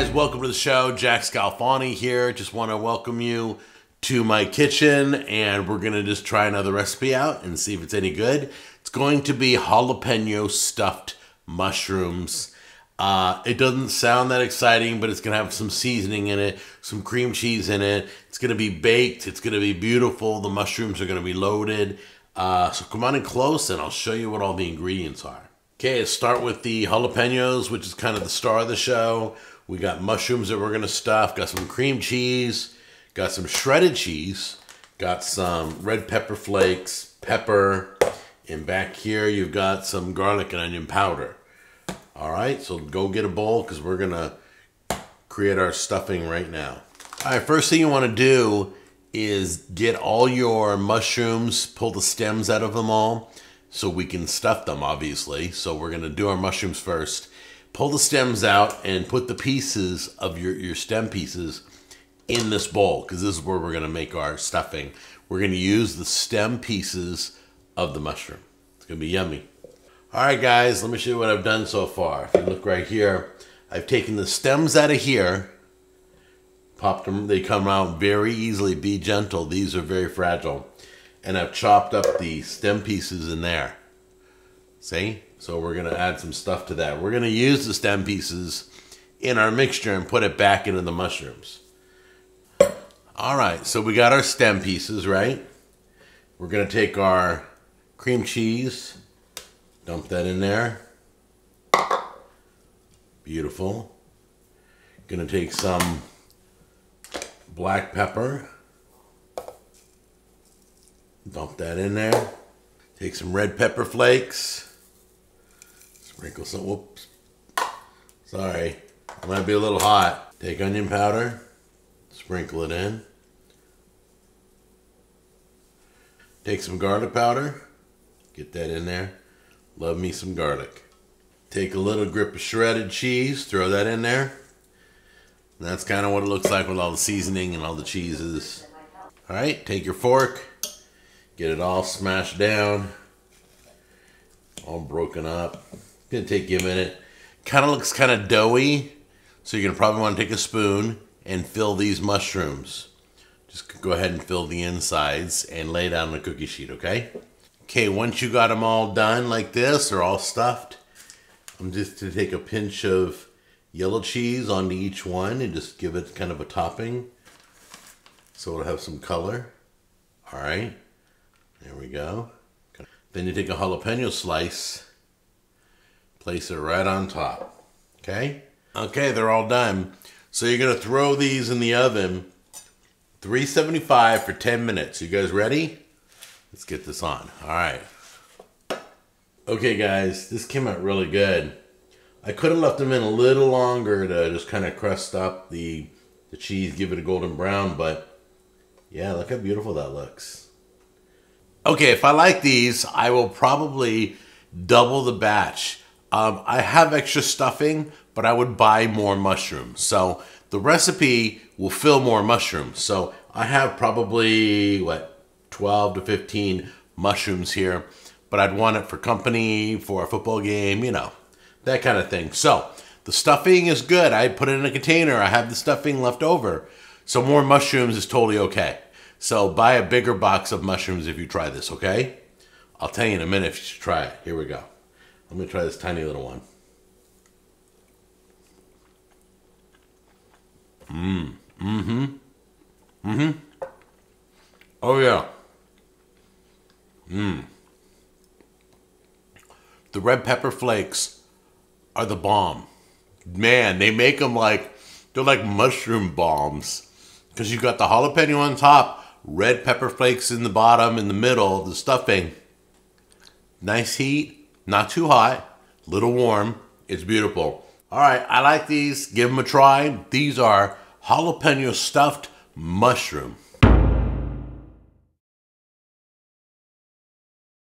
guys, welcome to the show. Jack Scalfani here. Just want to welcome you to my kitchen, and we're going to just try another recipe out and see if it's any good. It's going to be jalapeno stuffed mushrooms. It doesn't sound that exciting, but it's going to have some seasoning in it, some cream cheese in it. It's going to be baked. It's going to be beautiful. The mushrooms are going to be loaded. So come on in close, and I'll show you what all the ingredients are. Okay, let's start with the jalapenos, which is kind of the star of the show. We got mushrooms that we're going to stuff, got some cream cheese, got some shredded cheese, got some red pepper flakes, pepper, and back here you've got some garlic and onion powder. All right, so go get a bowl because we're going to create our stuffing right now. All right, first thing you want to do is get all your mushrooms, pull the stems out of them all, so we can stuff them, obviously. So we're going to do our mushrooms first. Pull the stems out and put the pieces of your stem pieces in this bowl, because this is where we're going to make our stuffing. We're going to use the stem pieces of the mushroom. It's going to be yummy. All right, guys, let me show you what I've done so far. If you look right here, I've taken the stems out of here, popped them. They come out very easily. Be gentle. These are very fragile. And I've chopped up the stem pieces in there. See? So we're going to add some stuff to that. We're going to use the stem pieces in our mixture and put it back into the mushrooms. All right, so we got our stem pieces, right? We're going to take our cream cheese, dump that in there. Beautiful. Going to take some black pepper. Dump that in there. Take some red pepper flakes. Sprinkle some, whoops. Sorry, it might be a little hot. Take onion powder. Sprinkle it in. Take some garlic powder. Get that in there. Love me some garlic. Take a little grip of shredded cheese. Throw that in there. And that's kind of what it looks like with all the seasoning and all the cheeses. All right, take your fork. Get it all smashed down, all broken up. It's gonna take you a minute. Kind of looks kind of doughy, so you're gonna probably want to take a spoon and fill these mushrooms. Just go ahead and fill the insides and lay down the cookie sheet, okay? Okay, once you got them all done like this, they're all stuffed, I'm just gonna take a pinch of yellow cheese onto each one and just give it kind of a topping so it'll have some color. All right. There we go. Then you take a jalapeno slice, place it right on top. Okay? Okay, they're all done. So you're going to throw these in the oven, 375 for 10 minutes. You guys ready? Let's get this on. All right. Okay, guys, this came out really good. I could have left them in a little longer to just kind of crust up the cheese, give it a golden brown, but yeah, look how beautiful that looks. Okay, if I like these, I will probably double the batch. I have extra stuffing, but I would buy more mushrooms. So the recipe will fill more mushrooms. So I have probably, 12 to 15 mushrooms here. But I'd want it for company, for a football game, you know, that kind of thing. So the stuffing is good. I put it in a container. I have the stuffing left over. So more mushrooms is totally okay. So buy a bigger box of mushrooms if you try this, okay? I'll tell you in a minute if you should try it. Here we go. I'm going to try this tiny little one. Oh, yeah. The red pepper flakes are the bomb. Man, they make them like, they're like mushroom bombs. Because you got the jalapeno on top, red pepper flakes in the bottom, in the middle, the stuffing. Nice heat, not too hot, little warm. It's beautiful. All right, I like these. Give them a try. These are jalapeno stuffed mushroom.